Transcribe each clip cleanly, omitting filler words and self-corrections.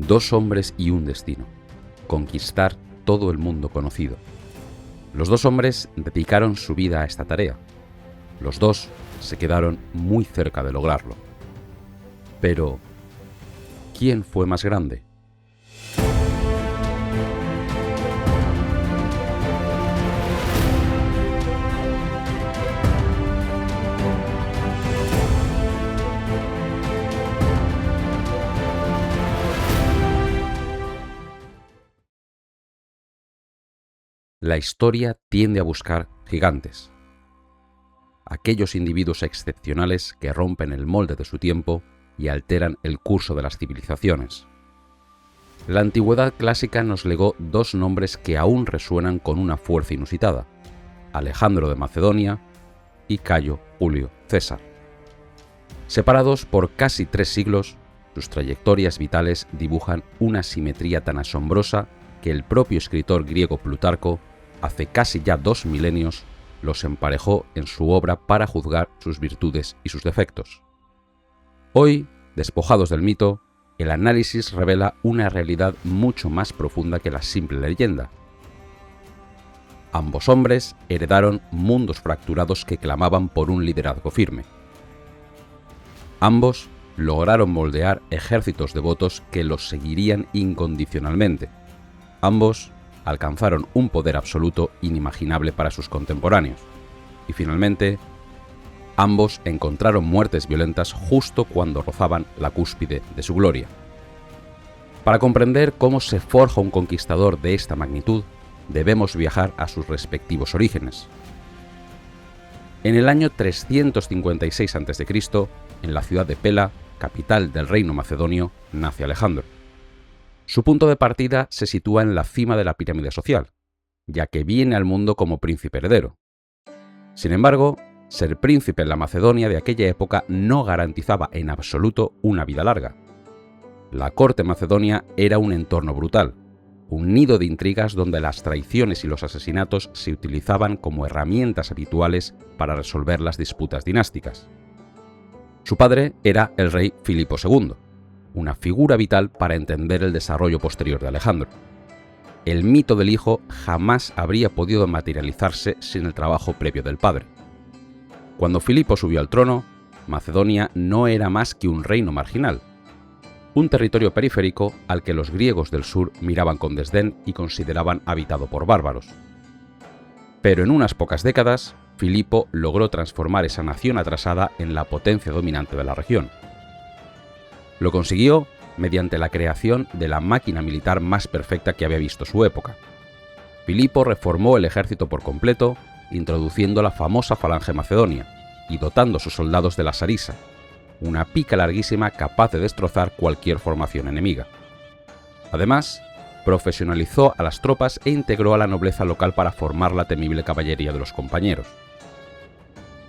Dos hombres y un destino: conquistar todo el mundo conocido. Los dos hombres dedicaron su vida a esta tarea. Los dos se quedaron muy cerca de lograrlo. Pero, ¿quién fue más grande? La historia tiende a buscar gigantes, aquellos individuos excepcionales que rompen el molde de su tiempo y alteran el curso de las civilizaciones. La antigüedad clásica nos legó dos nombres que aún resuenan con una fuerza inusitada: Alejandro de Macedonia y Cayo Julio César. Separados por casi 3 siglos, sus trayectorias vitales dibujan una simetría tan asombrosa que el propio escritor griego Plutarco, hace casi ya 2 milenios, los emparejó en su obra para juzgar sus virtudes y sus defectos. Hoy, despojados del mito, el análisis revela una realidad mucho más profunda que la simple leyenda. Ambos hombres heredaron mundos fracturados que clamaban por un liderazgo firme. Ambos lograron moldear ejércitos devotos que los seguirían incondicionalmente. Ambos alcanzaron un poder absoluto inimaginable para sus contemporáneos. Y finalmente, ambos encontraron muertes violentas justo cuando rozaban la cúspide de su gloria. Para comprender cómo se forja un conquistador de esta magnitud, debemos viajar a sus respectivos orígenes. En el año 356 a.C., en la ciudad de Pela, capital del reino macedonio, nace Alejandro. Su punto de partida se sitúa en la cima de la pirámide social, ya que viene al mundo como príncipe heredero. Sin embargo, ser príncipe en la Macedonia de aquella época no garantizaba en absoluto una vida larga. La corte macedonia era un entorno brutal, un nido de intrigas donde las traiciones y los asesinatos se utilizaban como herramientas habituales para resolver las disputas dinásticas. Su padre era el rey Filipo II, una figura vital para entender el desarrollo posterior de Alejandro. El mito del hijo jamás habría podido materializarse sin el trabajo previo del padre. Cuando Filipo subió al trono, Macedonia no era más que un reino marginal, un territorio periférico al que los griegos del sur miraban con desdén y consideraban habitado por bárbaros. Pero en unas pocas décadas, Filipo logró transformar esa nación atrasada en la potencia dominante de la región. Lo consiguió mediante la creación de la máquina militar más perfecta que había visto su época. Filipo reformó el ejército por completo, introduciendo la famosa falange macedonia y dotando a sus soldados de la sarisa, una pica larguísima capaz de destrozar cualquier formación enemiga. Además, profesionalizó a las tropas e integró a la nobleza local para formar la temible caballería de los compañeros.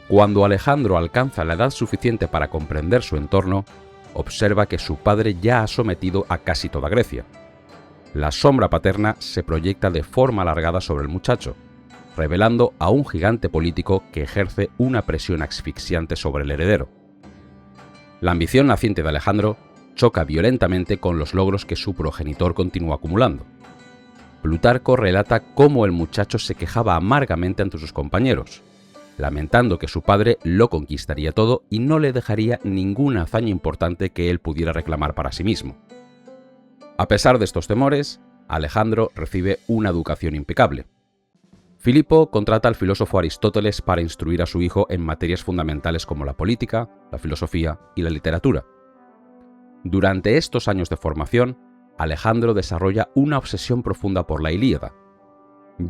Cuando Alejandro alcanza la edad suficiente para comprender su entorno, observa que su padre ya ha sometido a casi toda Grecia. La sombra paterna se proyecta de forma alargada sobre el muchacho, revelando a un gigante político que ejerce una presión asfixiante sobre el heredero. La ambición naciente de Alejandro choca violentamente con los logros que su progenitor continúa acumulando. Plutarco relata cómo el muchacho se quejaba amargamente ante sus compañeros, lamentando que su padre lo conquistaría todo y no le dejaría ninguna hazaña importante que él pudiera reclamar para sí mismo. A pesar de estos temores, Alejandro recibe una educación impecable. Filipo contrata al filósofo Aristóteles para instruir a su hijo en materias fundamentales como la política, la filosofía y la literatura. Durante estos años de formación, Alejandro desarrolla una obsesión profunda por la Ilíada.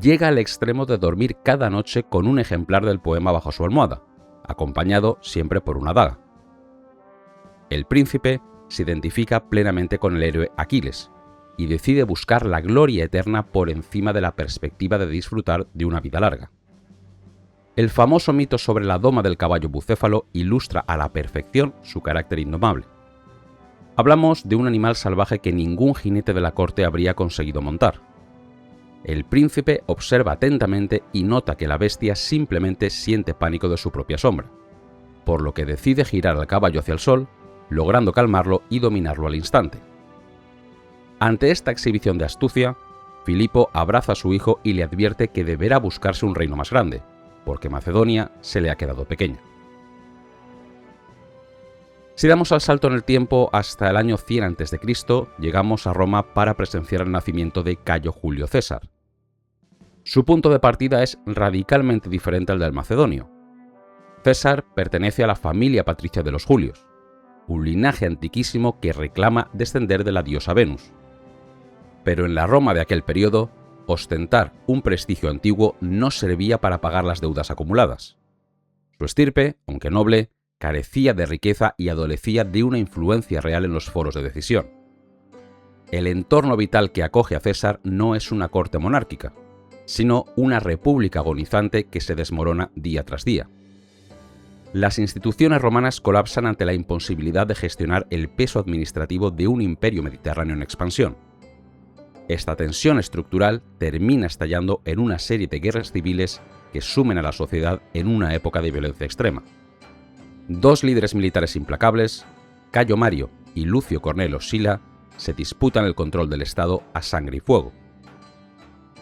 Llega al extremo de dormir cada noche con un ejemplar del poema bajo su almohada, acompañado siempre por una daga. El príncipe se identifica plenamente con el héroe Aquiles y decide buscar la gloria eterna por encima de la perspectiva de disfrutar de una vida larga. El famoso mito sobre la doma del caballo bucéfalo ilustra a la perfección su carácter indomable. Hablamos de un animal salvaje que ningún jinete de la corte habría conseguido montar. El príncipe observa atentamente y nota que la bestia simplemente siente pánico de su propia sombra, por lo que decide girar al caballo hacia el sol, logrando calmarlo y dominarlo al instante. Ante esta exhibición de astucia, Filipo abraza a su hijo y le advierte que deberá buscarse un reino más grande, porque Macedonia se le ha quedado pequeña. Si damos el salto en el tiempo hasta el año 100 a.C., llegamos a Roma para presenciar el nacimiento de Cayo Julio César. Su punto de partida es radicalmente diferente al del macedonio. César pertenece a la familia patricia de los Julios, un linaje antiquísimo que reclama descender de la diosa Venus. Pero en la Roma de aquel periodo, ostentar un prestigio antiguo no servía para pagar las deudas acumuladas. Su estirpe, aunque noble, carecía de riqueza y adolecía de una influencia real en los foros de decisión. El entorno vital que acoge a César no es una corte monárquica, sino una república agonizante que se desmorona día tras día. Las instituciones romanas colapsan ante la imposibilidad de gestionar el peso administrativo de un imperio mediterráneo en expansión. Esta tensión estructural termina estallando en una serie de guerras civiles que sumen a la sociedad en una época de violencia extrema. Dos líderes militares implacables, Cayo Mario y Lucio Cornelio Sila, se disputan el control del Estado a sangre y fuego.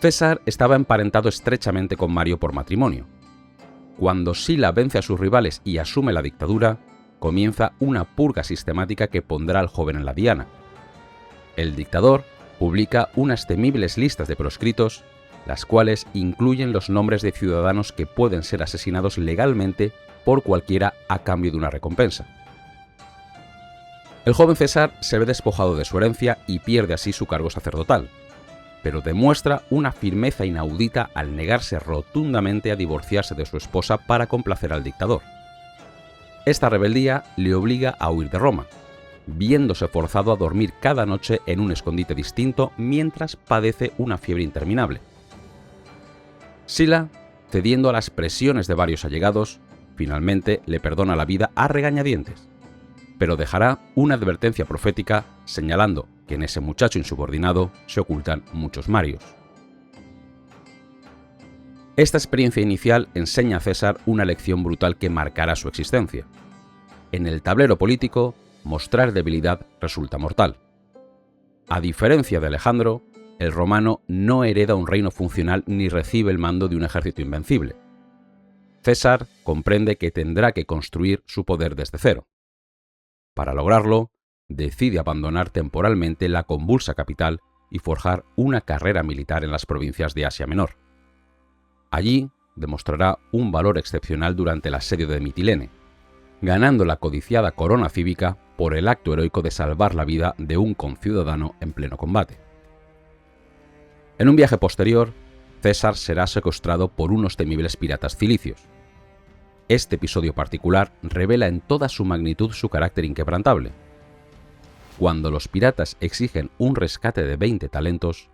César estaba emparentado estrechamente con Mario por matrimonio. Cuando Sila vence a sus rivales y asume la dictadura, comienza una purga sistemática que pondrá al joven en la diana. El dictador publica unas temibles listas de proscritos, las cuales incluyen los nombres de ciudadanos que pueden ser asesinados legalmente por cualquiera a cambio de una recompensa. El joven César se ve despojado de su herencia y pierde así su cargo sacerdotal, pero demuestra una firmeza inaudita al negarse rotundamente a divorciarse de su esposa para complacer al dictador. Esta rebeldía le obliga a huir de Roma, viéndose forzado a dormir cada noche en un escondite distinto mientras padece una fiebre interminable. Sila, cediendo a las presiones de varios allegados, finalmente le perdona la vida a regañadientes, pero dejará una advertencia profética señalando que en ese muchacho insubordinado se ocultan muchos Marios. Esta experiencia inicial enseña a César una lección brutal que marcará su existencia. En el tablero político, mostrar debilidad resulta mortal. A diferencia de Alejandro, el romano no hereda un reino funcional ni recibe el mando de un ejército invencible. César comprende que tendrá que construir su poder desde cero. Para lograrlo, decide abandonar temporalmente la convulsa capital y forjar una carrera militar en las provincias de Asia Menor. Allí demostrará un valor excepcional durante el asedio de Mitilene, ganando la codiciada corona cívica por el acto heroico de salvar la vida de un conciudadano en pleno combate. En un viaje posterior, César será secuestrado por unos temibles piratas cilicios. Este episodio particular revela en toda su magnitud su carácter inquebrantable. Cuando los piratas exigen un rescate de 20 talentos,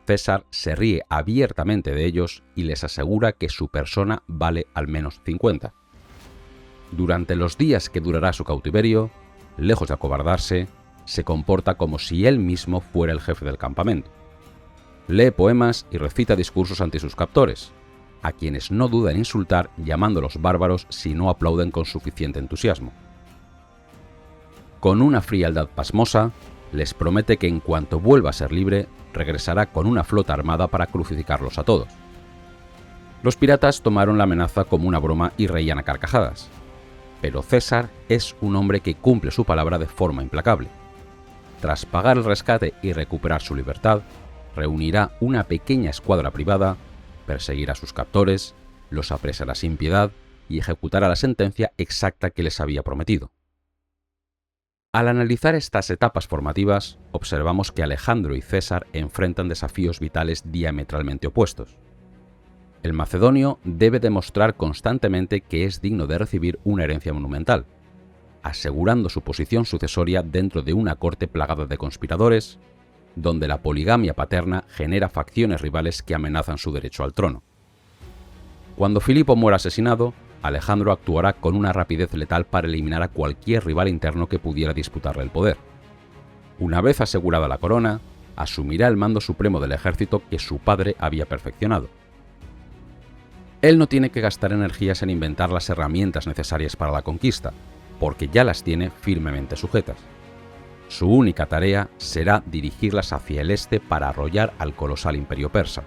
César se ríe abiertamente de ellos y les asegura que su persona vale al menos 50. Durante los días que durará su cautiverio, lejos de acobardarse, se comporta como si él mismo fuera el jefe del campamento. Lee poemas y recita discursos ante sus captores, a quienes no duda en insultar llamándolos bárbaros si no aplauden con suficiente entusiasmo. Con una frialdad pasmosa, les promete que en cuanto vuelva a ser libre, regresará con una flota armada para crucificarlos a todos. Los piratas tomaron la amenaza como una broma y reían a carcajadas, pero César es un hombre que cumple su palabra de forma implacable. Tras pagar el rescate y recuperar su libertad, reunirá una pequeña escuadra privada, perseguirá a sus captores, los apresará sin piedad y ejecutará la sentencia exacta que les había prometido. Al analizar estas etapas formativas, observamos que Alejandro y César enfrentan desafíos vitales diametralmente opuestos. El macedonio debe demostrar constantemente que es digno de recibir una herencia monumental, asegurando su posición sucesoria dentro de una corte plagada de conspiradores, donde la poligamia paterna genera facciones rivales que amenazan su derecho al trono. Cuando Filipo muera asesinado, Alejandro actuará con una rapidez letal para eliminar a cualquier rival interno que pudiera disputarle el poder. Una vez asegurada la corona, asumirá el mando supremo del ejército que su padre había perfeccionado. Él no tiene que gastar energías en inventar las herramientas necesarias para la conquista, porque ya las tiene firmemente sujetas. Su única tarea será dirigirlas hacia el este para arrollar al colosal imperio persa,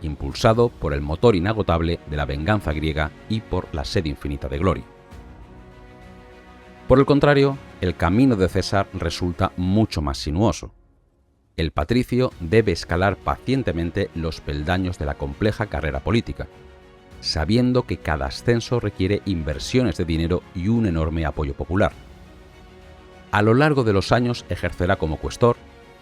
impulsado por el motor inagotable de la venganza griega y por la sed infinita de gloria. Por el contrario, el camino de César resulta mucho más sinuoso. El patricio debe escalar pacientemente los peldaños de la compleja carrera política, sabiendo que cada ascenso requiere inversiones de dinero y un enorme apoyo popular. A lo largo de los años ejercerá como cuestor,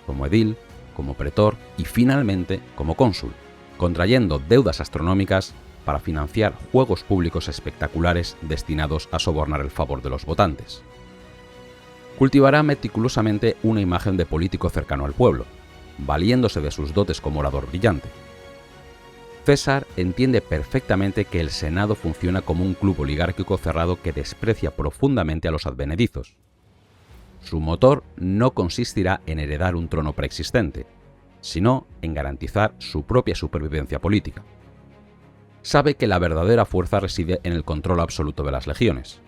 como edil, como pretor y finalmente como cónsul, contrayendo deudas astronómicas para financiar juegos públicos espectaculares destinados a sobornar el favor de los votantes. Cultivará meticulosamente una imagen de político cercano al pueblo, valiéndose de sus dotes como orador brillante. César entiende perfectamente que el Senado funciona como un club oligárquico cerrado que desprecia profundamente a los advenedizos. Su motor no consistirá en heredar un trono preexistente, sino en garantizar su propia supervivencia política. Sabe que la verdadera fuerza reside en el control absoluto de las legiones,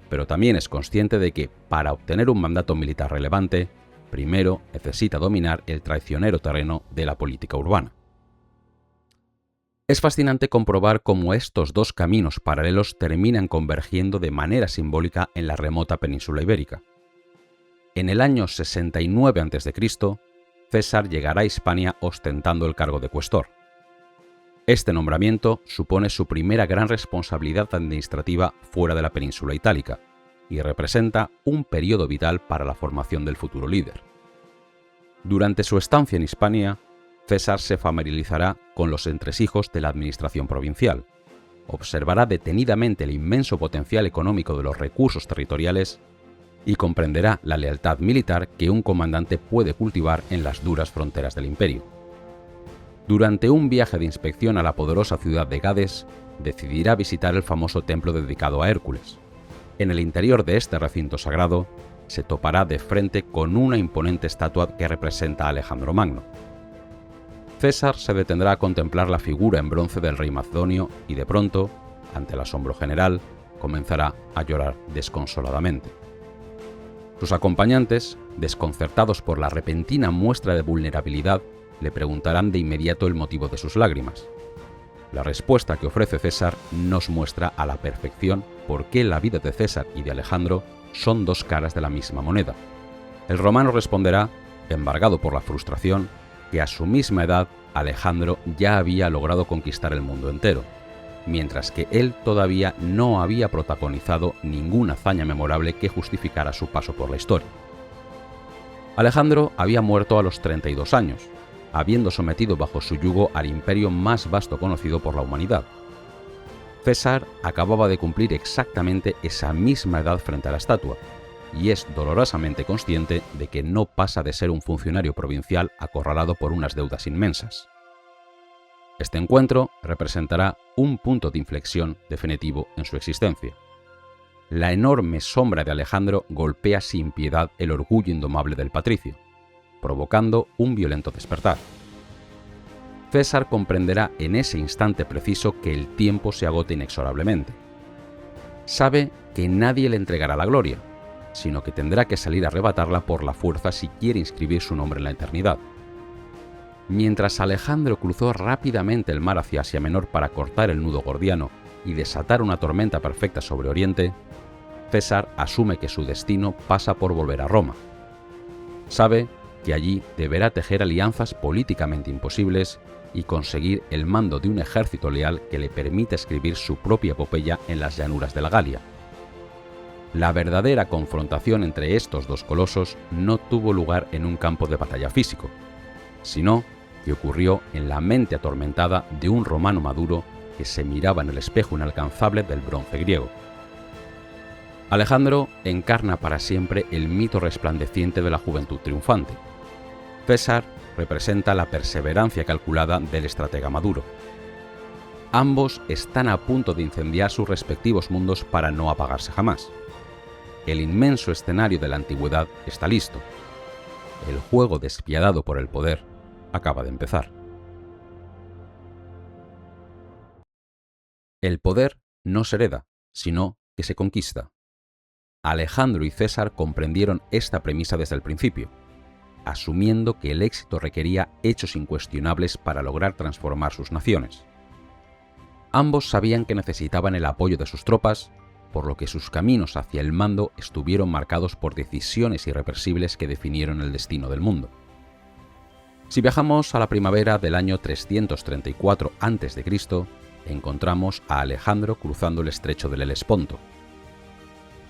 pero también es consciente de que, para obtener un mandato militar relevante, primero necesita dominar el traicionero terreno de la política urbana. Es fascinante comprobar cómo estos dos caminos paralelos terminan convergiendo de manera simbólica en la remota península ibérica. En el año 69 a.C., César llegará a Hispania ostentando el cargo de cuestor. Este nombramiento supone su primera gran responsabilidad administrativa fuera de la península itálica y representa un periodo vital para la formación del futuro líder. Durante su estancia en Hispania, César se familiarizará con los entresijos de la administración provincial, observará detenidamente el inmenso potencial económico de los recursos territoriales y comprenderá la lealtad militar que un comandante puede cultivar en las duras fronteras del imperio. Durante un viaje de inspección a la poderosa ciudad de Gades, decidirá visitar el famoso templo dedicado a Hércules. En el interior de este recinto sagrado, se topará de frente con una imponente estatua que representa a Alejandro Magno. César se detendrá a contemplar la figura en bronce del rey macedonio y de pronto, ante el asombro general, comenzará a llorar desconsoladamente. Sus acompañantes, desconcertados por la repentina muestra de vulnerabilidad, le preguntarán de inmediato el motivo de sus lágrimas. La respuesta que ofrece César nos muestra a la perfección por qué la vida de César y de Alejandro son dos caras de la misma moneda. El romano responderá, embargado por la frustración, que a su misma edad Alejandro ya había logrado conquistar el mundo entero, mientras que él todavía no había protagonizado ninguna hazaña memorable que justificara su paso por la historia. Alejandro había muerto a los 32 años, habiendo sometido bajo su yugo al imperio más vasto conocido por la humanidad. César acababa de cumplir exactamente esa misma edad frente a la estatua, y es dolorosamente consciente de que no pasa de ser un funcionario provincial acorralado por unas deudas inmensas. Este encuentro representará un punto de inflexión definitivo en su existencia. La enorme sombra de Alejandro golpea sin piedad el orgullo indomable del patricio, provocando un violento despertar. César comprenderá en ese instante preciso que el tiempo se agota inexorablemente. Sabe que nadie le entregará la gloria, sino que tendrá que salir a arrebatarla por la fuerza si quiere inscribir su nombre en la eternidad. Mientras Alejandro cruzó rápidamente el mar hacia Asia Menor para cortar el nudo gordiano y desatar una tormenta perfecta sobre Oriente, César asume que su destino pasa por volver a Roma. Sabe que allí deberá tejer alianzas políticamente imposibles y conseguir el mando de un ejército leal que le permita escribir su propia epopeya en las llanuras de la Galia. La verdadera confrontación entre estos dos colosos no tuvo lugar en un campo de batalla físico, sino que ocurrió en la mente atormentada de un romano maduro que se miraba en el espejo inalcanzable del bronce griego. Alejandro encarna para siempre el mito resplandeciente de la juventud triunfante. César representa la perseverancia calculada del estratega maduro. Ambos están a punto de incendiar sus respectivos mundos para no apagarse jamás. El inmenso escenario de la antigüedad está listo. El juego despiadado por el poder acaba de empezar. El poder no se hereda, sino que se conquista. Alejandro y César comprendieron esta premisa desde el principio, asumiendo que el éxito requería hechos incuestionables para lograr transformar sus naciones. Ambos sabían que necesitaban el apoyo de sus tropas, por lo que sus caminos hacia el mando estuvieron marcados por decisiones irreversibles que definieron el destino del mundo. Si viajamos a la primavera del año 334 a.C., encontramos a Alejandro cruzando el estrecho del Helesponto.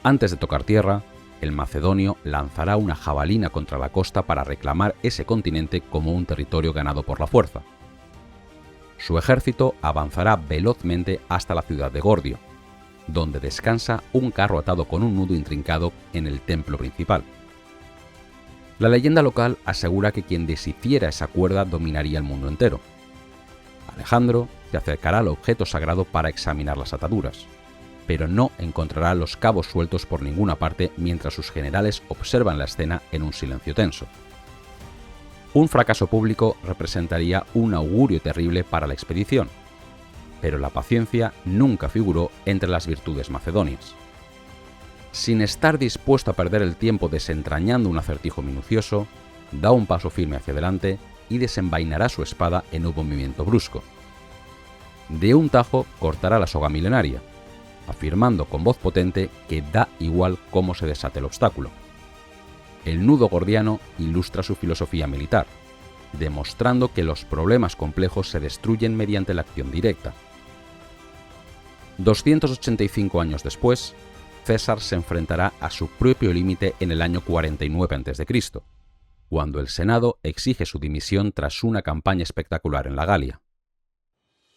Antes de tocar tierra, el macedonio lanzará una jabalina contra la costa para reclamar ese continente como un territorio ganado por la fuerza. Su ejército avanzará velozmente hasta la ciudad de Gordio, donde descansa un carro atado con un nudo intrincado en el templo principal. La leyenda local asegura que quien deshiciera esa cuerda dominaría el mundo entero. Alejandro se acercará al objeto sagrado para examinar las ataduras, pero no encontrará los cabos sueltos por ninguna parte mientras sus generales observan la escena en un silencio tenso. Un fracaso público representaría un augurio terrible para la expedición, pero la paciencia nunca figuró entre las virtudes macedonias. Sin estar dispuesto a perder el tiempo desentrañando un acertijo minucioso, da un paso firme hacia adelante y desenvainará su espada en un movimiento brusco. De un tajo cortará la soga milenaria, afirmando con voz potente que da igual cómo se desate el obstáculo. El nudo gordiano ilustra su filosofía militar, demostrando que los problemas complejos se destruyen mediante la acción directa. 285 años después, César se enfrentará a su propio límite en el año 49 a.C., cuando el Senado exige su dimisión tras una campaña espectacular en la Galia.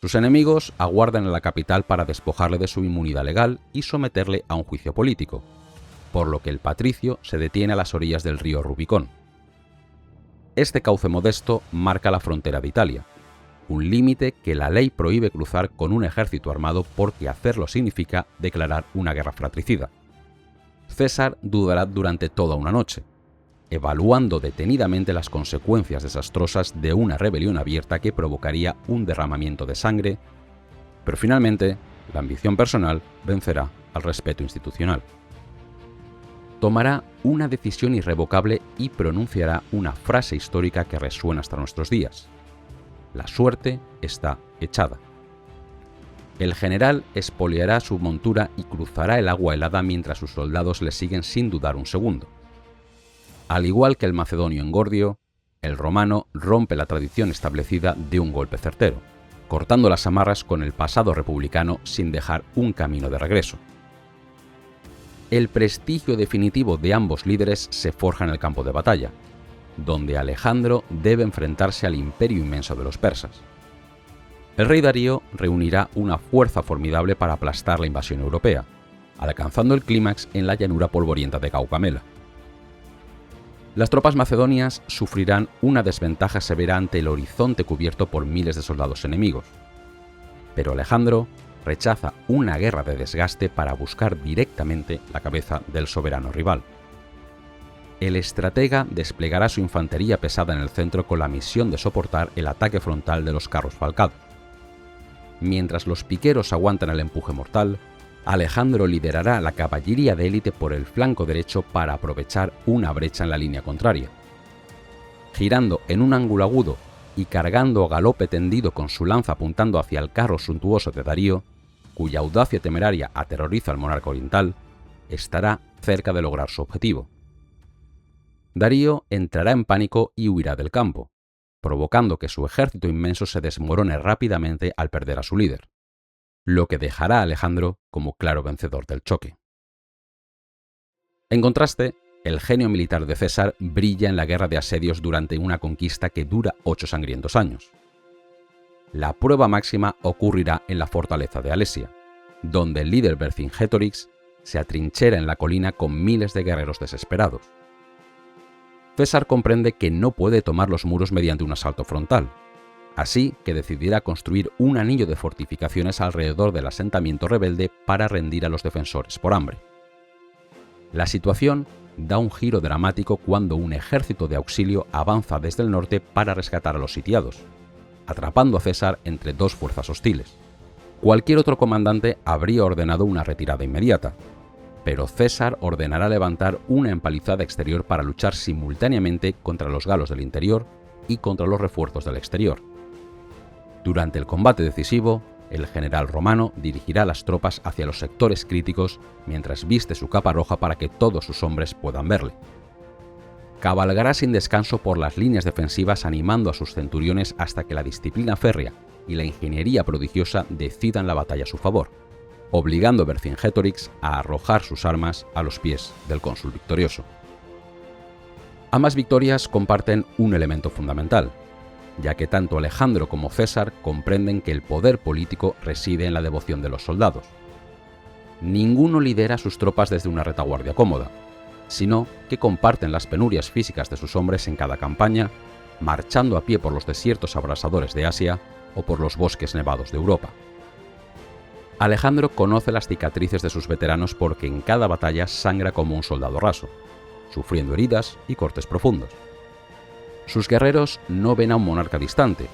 Sus enemigos aguardan en la capital para despojarle de su inmunidad legal y someterle a un juicio político, por lo que el patricio se detiene a las orillas del río Rubicón. Este cauce modesto marca la frontera de Italia, un límite que la ley prohíbe cruzar con un ejército armado porque hacerlo significa declarar una guerra fratricida. César dudará durante toda una noche, evaluando detenidamente las consecuencias desastrosas de una rebelión abierta que provocaría un derramamiento de sangre, pero finalmente la ambición personal vencerá al respeto institucional. Tomará una decisión irrevocable y pronunciará una frase histórica que resuena hasta nuestros días: la suerte está echada. El general expoliará su montura y cruzará el agua helada mientras sus soldados le siguen sin dudar un segundo. Al igual que el macedonio en Gordio, el romano rompe la tradición establecida de un golpe certero, cortando las amarras con el pasado republicano sin dejar un camino de regreso. El prestigio definitivo de ambos líderes se forja en el campo de batalla, donde Alejandro debe enfrentarse al imperio inmenso de los persas. El rey Darío reunirá una fuerza formidable para aplastar la invasión europea, alcanzando el clímax en la llanura polvorienta de Gaugamela. Las tropas macedonias sufrirán una desventaja severa ante el horizonte cubierto por miles de soldados enemigos, pero Alejandro rechaza una guerra de desgaste para buscar directamente la cabeza del soberano rival. El estratega desplegará su infantería pesada en el centro con la misión de soportar el ataque frontal de los carros falcados. Mientras los piqueros aguantan el empuje mortal, Alejandro liderará la caballería de élite por el flanco derecho para aprovechar una brecha en la línea contraria. Girando en un ángulo agudo y cargando a galope tendido con su lanza apuntando hacia el carro suntuoso de Darío, cuya audacia temeraria aterroriza al monarca oriental, estará cerca de lograr su objetivo. Darío entrará en pánico y huirá del campo, provocando que su ejército inmenso se desmorone rápidamente al perder a su líder, lo que dejará a Alejandro como claro vencedor del choque. En contraste, el genio militar de César brilla en la guerra de asedios durante una conquista que dura 8 sangrientos años. La prueba máxima ocurrirá en la fortaleza de Alesia, donde el líder Vercingétorix se atrinchera en la colina con miles de guerreros desesperados. César comprende que no puede tomar los muros mediante un asalto frontal, así que decidirá construir un anillo de fortificaciones alrededor del asentamiento rebelde para rendir a los defensores por hambre. La situación da un giro dramático cuando un ejército de auxilio avanza desde el norte para rescatar a los sitiados, atrapando a César entre dos fuerzas hostiles. Cualquier otro comandante habría ordenado una retirada inmediata, pero César ordenará levantar una empalizada exterior para luchar simultáneamente contra los galos del interior y contra los refuerzos del exterior. Durante el combate decisivo, el general romano dirigirá las tropas hacia los sectores críticos mientras viste su capa roja para que todos sus hombres puedan verle. Cabalgará sin descanso por las líneas defensivas animando a sus centuriones hasta que la disciplina férrea y la ingeniería prodigiosa decidan la batalla a su favor, obligando a Vercingétorix a arrojar sus armas a los pies del cónsul victorioso. Ambas victorias comparten un elemento fundamental, ya que tanto Alejandro como César comprenden que el poder político reside en la devoción de los soldados. Ninguno lidera sus tropas desde una retaguardia cómoda, sino que comparten las penurias físicas de sus hombres en cada campaña, marchando a pie por los desiertos abrasadores de Asia o por los bosques nevados de Europa. Alejandro conoce las cicatrices de sus veteranos porque en cada batalla sangra como un soldado raso, sufriendo heridas y cortes profundos. Sus guerreros no ven a un monarca distante,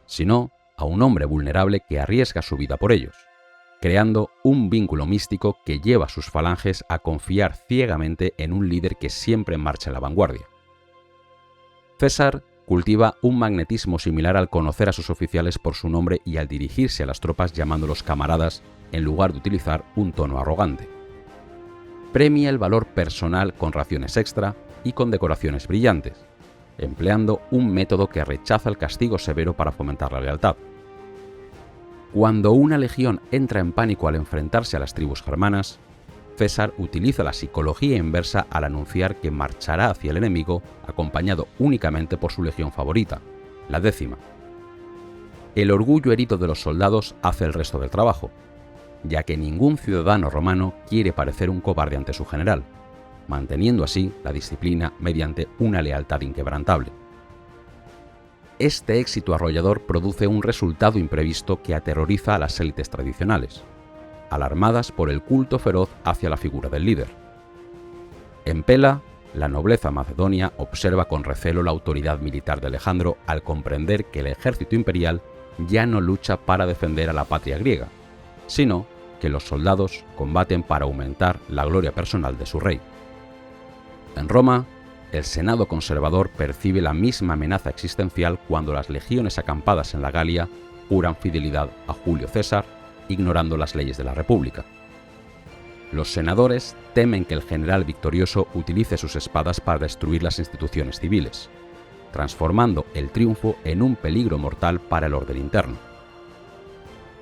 sino a un hombre vulnerable que arriesga su vida por ellos, creando un vínculo místico que lleva a sus falanges a confiar ciegamente en un líder que siempre marcha en la vanguardia. César cultiva un magnetismo similar al conocer a sus oficiales por su nombre y al dirigirse a las tropas llamándolos camaradas en lugar de utilizar un tono arrogante. Premia el valor personal con raciones extra y con decoraciones brillantes, empleando un método que rechaza el castigo severo para fomentar la lealtad. Cuando una legión entra en pánico al enfrentarse a las tribus germanas, César utiliza la psicología inversa al anunciar que marchará hacia el enemigo acompañado únicamente por su legión favorita, la 10ª. El orgullo herido de los soldados hace el resto del trabajo, ya que ningún ciudadano romano quiere parecer un cobarde ante su general, manteniendo así la disciplina mediante una lealtad inquebrantable. Este éxito arrollador produce un resultado imprevisto que aterroriza a las élites tradicionales, alarmadas por el culto feroz hacia la figura del líder. En Pela, la nobleza macedonia observa con recelo la autoridad militar de Alejandro al comprender que el ejército imperial ya no lucha para defender a la patria griega, sino que los soldados combaten para aumentar la gloria personal de su rey. En Roma, el Senado conservador percibe la misma amenaza existencial cuando las legiones acampadas en la Galia juran fidelidad a Julio César, ignorando las leyes de la República. Los senadores temen que el general victorioso utilice sus espadas para destruir las instituciones civiles, transformando el triunfo en un peligro mortal para el orden interno.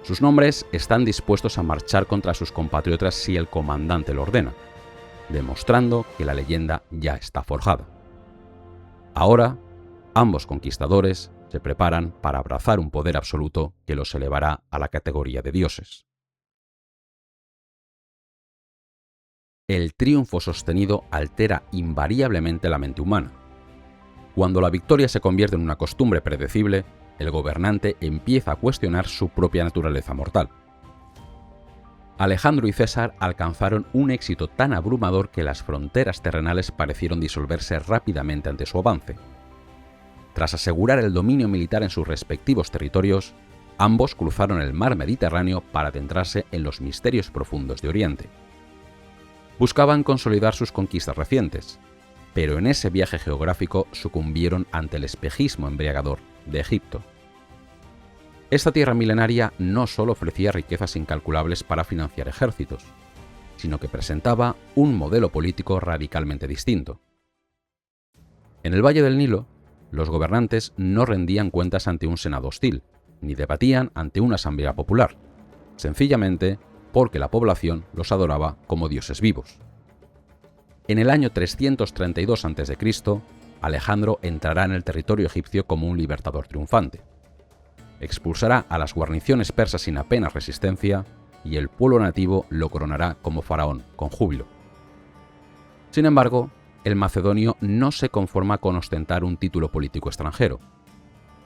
Sus nombres están dispuestos a marchar contra sus compatriotas si el comandante lo ordena, demostrando que la leyenda ya está forjada. Ahora, ambos conquistadores se preparan para abrazar un poder absoluto que los elevará a la categoría de dioses. El triunfo sostenido altera invariablemente la mente humana. Cuando la victoria se convierte en una costumbre predecible, el gobernante empieza a cuestionar su propia naturaleza mortal. Alejandro y César alcanzaron un éxito tan abrumador que las fronteras terrenales parecieron disolverse rápidamente ante su avance. Tras asegurar el dominio militar en sus respectivos territorios, ambos cruzaron el mar Mediterráneo para adentrarse en los misterios profundos de Oriente. Buscaban consolidar sus conquistas recientes, pero en ese viaje geográfico sucumbieron ante el espejismo embriagador de Egipto. Esta tierra milenaria no solo ofrecía riquezas incalculables para financiar ejércitos, sino que presentaba un modelo político radicalmente distinto. En el Valle del Nilo, los gobernantes no rendían cuentas ante un senado hostil, ni debatían ante una asamblea popular, sencillamente porque la población los adoraba como dioses vivos. En el año 332 a.C., Alejandro entrará en el territorio egipcio como un libertador triunfante. Expulsará a las guarniciones persas sin apenas resistencia y el pueblo nativo lo coronará como faraón con júbilo. Sin embargo, el macedonio no se conforma con ostentar un título político extranjero.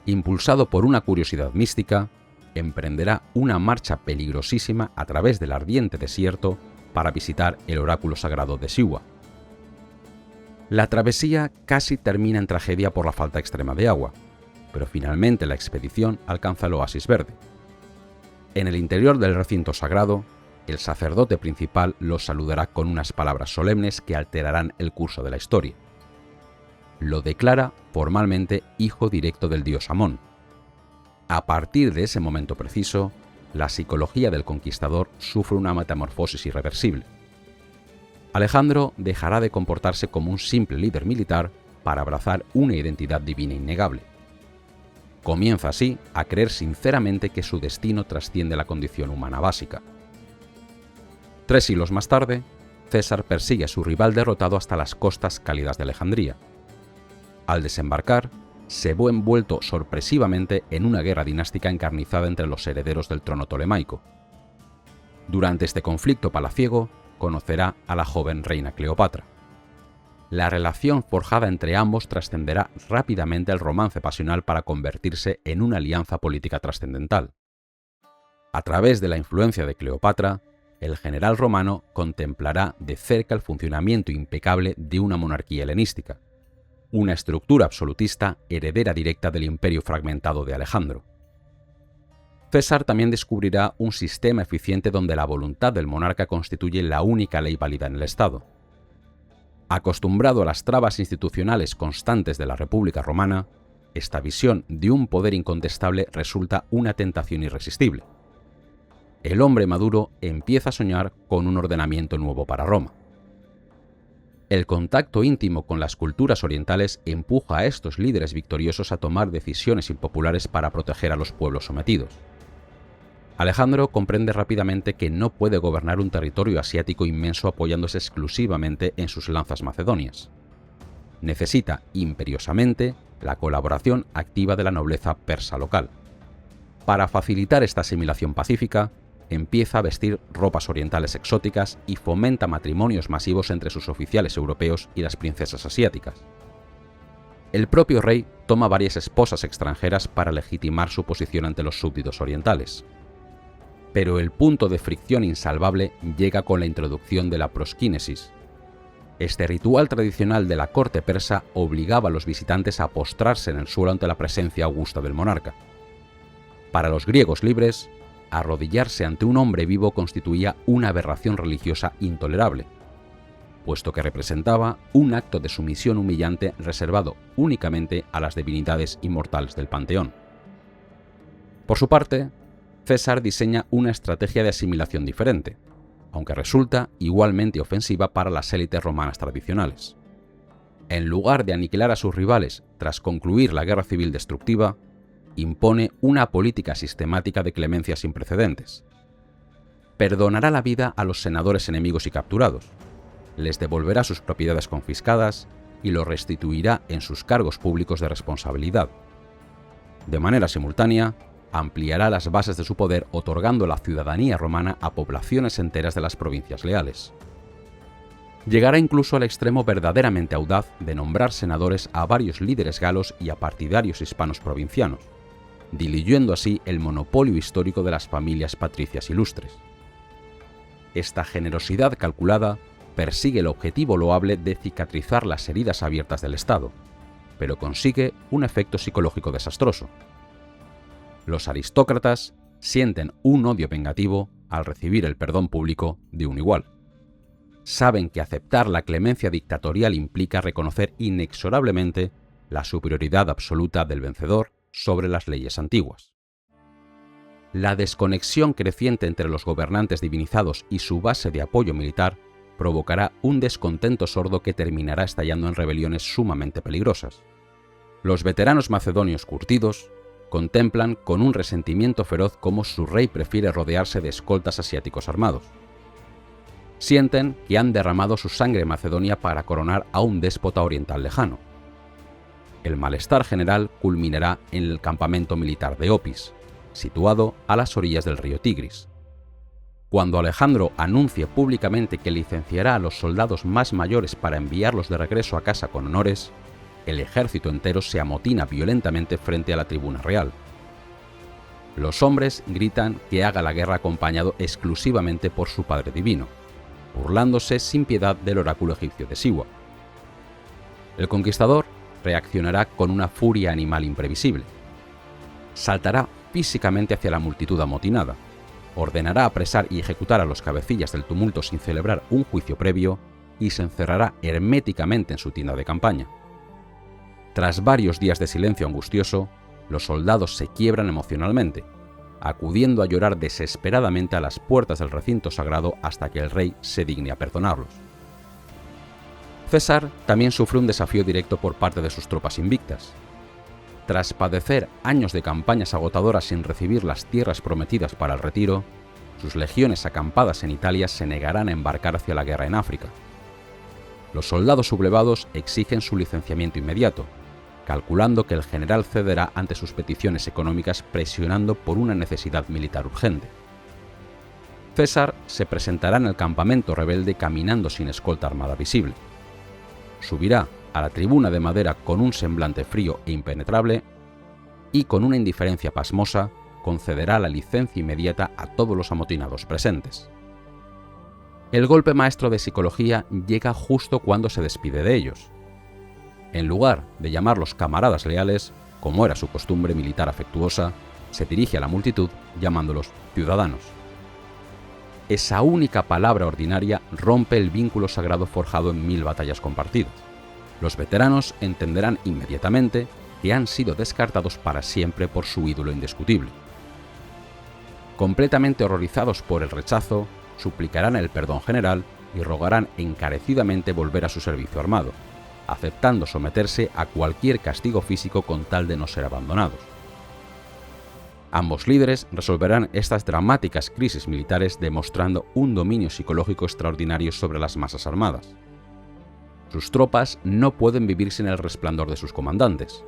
Impulsado por una curiosidad mística, emprenderá una marcha peligrosísima a través del ardiente desierto para visitar el oráculo sagrado de Siwa. La travesía casi termina en tragedia por la falta extrema de agua, pero finalmente la expedición alcanza el oasis verde. En el interior del recinto sagrado, el sacerdote principal los saludará con unas palabras solemnes que alterarán el curso de la historia. Lo declara formalmente hijo directo del dios Amón. A partir de ese momento preciso, la psicología del conquistador sufre una metamorfosis irreversible. Alejandro dejará de comportarse como un simple líder militar para abrazar una identidad divina innegable. Comienza así a creer sinceramente que su destino trasciende la condición humana básica. 3 siglos más tarde, César persigue a su rival derrotado hasta las costas cálidas de Alejandría. Al desembarcar, se ve envuelto sorpresivamente en una guerra dinástica encarnizada entre los herederos del trono tolemaico. Durante este conflicto palaciego, conocerá a la joven reina Cleopatra. La relación forjada entre ambos trascenderá rápidamente el romance pasional para convertirse en una alianza política trascendental. A través de la influencia de Cleopatra, el general romano contemplará de cerca el funcionamiento impecable de una monarquía helenística, una estructura absolutista heredera directa del imperio fragmentado de Alejandro. César también descubrirá un sistema eficiente donde la voluntad del monarca constituye la única ley válida en el Estado. Acostumbrado a las trabas institucionales constantes de la República Romana, esta visión de un poder incontestable resulta una tentación irresistible. El hombre maduro empieza a soñar con un ordenamiento nuevo para Roma. El contacto íntimo con las culturas orientales empuja a estos líderes victoriosos a tomar decisiones impopulares para proteger a los pueblos sometidos. Alejandro comprende rápidamente que no puede gobernar un territorio asiático inmenso apoyándose exclusivamente en sus lanzas macedonias. Necesita imperiosamente la colaboración activa de la nobleza persa local. Para facilitar esta asimilación pacífica, empieza a vestir ropas orientales exóticas y fomenta matrimonios masivos entre sus oficiales europeos y las princesas asiáticas. El propio rey toma varias esposas extranjeras para legitimar su posición ante los súbditos orientales. Pero el punto de fricción insalvable llega con la introducción de la prosquínesis. Este ritual tradicional de la corte persa obligaba a los visitantes a postrarse en el suelo ante la presencia augusta del monarca. Para los griegos libres, arrodillarse ante un hombre vivo constituía una aberración religiosa intolerable, puesto que representaba un acto de sumisión humillante reservado únicamente a las divinidades inmortales del panteón. Por su parte, César diseña una estrategia de asimilación diferente, aunque resulta igualmente ofensiva para las élites romanas tradicionales. En lugar de aniquilar a sus rivales tras concluir la guerra civil destructiva, impone una política sistemática de clemencia sin precedentes. Perdonará la vida a los senadores enemigos y capturados, les devolverá sus propiedades confiscadas y los restituirá en sus cargos públicos de responsabilidad. De manera simultánea, ampliará las bases de su poder otorgando la ciudadanía romana a poblaciones enteras de las provincias leales. Llegará incluso al extremo verdaderamente audaz de nombrar senadores a varios líderes galos y a partidarios hispanos provincianos, diluyendo así el monopolio histórico de las familias patricias ilustres. Esta generosidad calculada persigue el objetivo loable de cicatrizar las heridas abiertas del Estado, pero consigue un efecto psicológico desastroso. Los aristócratas sienten un odio vengativo al recibir el perdón público de un igual. Saben que aceptar la clemencia dictatorial implica reconocer inexorablemente la superioridad absoluta del vencedor sobre las leyes antiguas. La desconexión creciente entre los gobernantes divinizados y su base de apoyo militar provocará un descontento sordo que terminará estallando en rebeliones sumamente peligrosas. Los veteranos macedonios curtidos contemplan con un resentimiento feroz cómo su rey prefiere rodearse de escoltas asiáticos armados. Sienten que han derramado su sangre macedonia para coronar a un déspota oriental lejano. El malestar general culminará en el campamento militar de Opis, situado a las orillas del río Tigris. Cuando Alejandro anuncie públicamente que licenciará a los soldados más mayores para enviarlos de regreso a casa con honores, el ejército entero se amotina violentamente frente a la tribuna real. Los hombres gritan que haga la guerra acompañado exclusivamente por su padre divino, burlándose sin piedad del oráculo egipcio de Siwa. El conquistador reaccionará con una furia animal imprevisible. Saltará físicamente hacia la multitud amotinada, ordenará apresar y ejecutar a los cabecillas del tumulto sin celebrar un juicio previo y se encerrará herméticamente en su tienda de campaña. Tras varios días de silencio angustioso, los soldados se quiebran emocionalmente, acudiendo a llorar desesperadamente a las puertas del recinto sagrado hasta que el rey se digne a perdonarlos. César también sufre un desafío directo por parte de sus tropas invictas. Tras padecer años de campañas agotadoras sin recibir las tierras prometidas para el retiro, sus legiones acampadas en Italia se negarán a embarcar hacia la guerra en África. Los soldados sublevados exigen su licenciamiento inmediato, calculando que el general cederá ante sus peticiones económicas presionando por una necesidad militar urgente. César se presentará en el campamento rebelde caminando sin escolta armada visible. Subirá a la tribuna de madera con un semblante frío e impenetrable y con una indiferencia pasmosa concederá la licencia inmediata a todos los amotinados presentes. El golpe maestro de psicología llega justo cuando se despide de ellos. En lugar de llamarlos camaradas leales, como era su costumbre militar afectuosa, se dirige a la multitud llamándolos ciudadanos. Esa única palabra ordinaria rompe el vínculo sagrado forjado en 1000 batallas compartidas. Los veteranos entenderán inmediatamente que han sido descartados para siempre por su ídolo indiscutible. Completamente horrorizados por el rechazo, suplicarán el perdón general y rogarán encarecidamente volver a su servicio armado, aceptando someterse a cualquier castigo físico con tal de no ser abandonados. Ambos líderes resolverán estas dramáticas crisis militares demostrando un dominio psicológico extraordinario sobre las masas armadas. Sus tropas no pueden vivir sin el resplandor de sus comandantes.